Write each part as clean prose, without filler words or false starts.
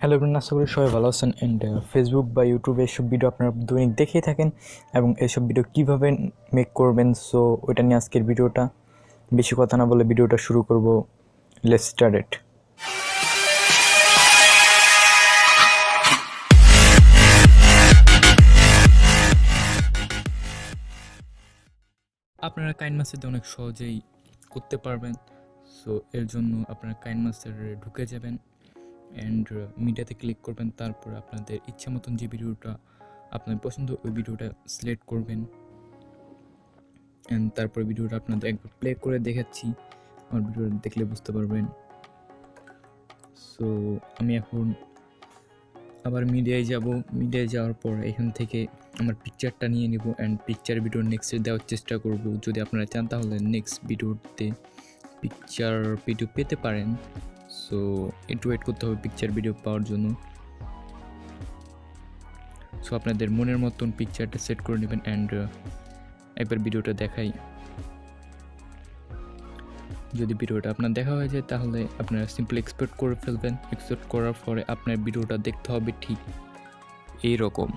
Hello everyone, আশা করি সবাই ভালো আছেন। ফেসবুক বা ইউটিউবে এসব ভিডিও আপনারা দৈনিক দেখেই থাকেন এবং এসব ভিডিও কীভাবে মেক করবেন, সো ওইটা নিয়ে আজকের ভিডিওটা। বেশি কথা না বলে ভিডিওটা শুরু করব। Let's start it. আপনারা কাইনমাস্টারে অনেক সহজেই করতে পারবেন। সো এর জন্য আপনারা কাইনমাস্টারে ঢুকে যাবেন অ্যান্ড মিডিয়াতে ক্লিক করবেন। তারপর আপনাদের ইচ্ছা মতন যে ভিডিওটা আপনার পছন্দ ওই ভিডিওটা সিলেক্ট করবেন অ্যান্ড তারপর ভিডিওটা আপনাদের একবার প্লে করে দেখাচ্ছি। আমার ভিডিওটা দেখলে বুঝতে পারবেন। সো আমি এখন আবার মিডিয়ায় যাব। মিডিয়ায় যাওয়ার পর এখান থেকে আমার পিকচারটা নিয়ে নেব অ্যান্ড পিকচার ভিডিও নেক্সটে দেওয়ার চেষ্টা করব। যদি আপনারা চান তাহলে নেক্সট ভিডিওতে পিকচার ভিডিও পেতে পারেন। সো একটু ওয়েট করতে হবে পিকচার ভিডিও পাওয়ার জন্য। সো আপনাদের মনের মতন পিকচারটা সেট করে নেবেন অ্যান্ড একবার ভিডিওটা দেখাই। যদি ভিডিওটা আপনার দেখা হয়ে যায় তাহলে আপনারা সিম্পলি এক্সপোর্ট করে ফেলবেন। এক্সপোর্ট করার পরে আপনার ভিডিওটা দেখতে হবে ঠিক এই রকম।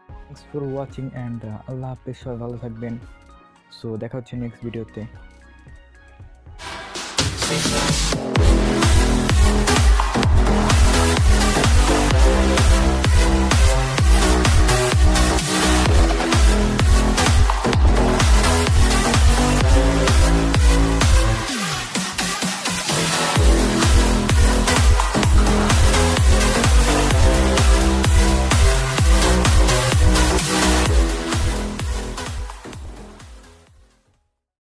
থ্যাঙ্কস ফর ওয়াচিং অ্যান্ড আল্লাহ হাফেজ, সবাই ভালো থাকবেন। সো দেখা হচ্ছে নেক্সট ভিডিওতে।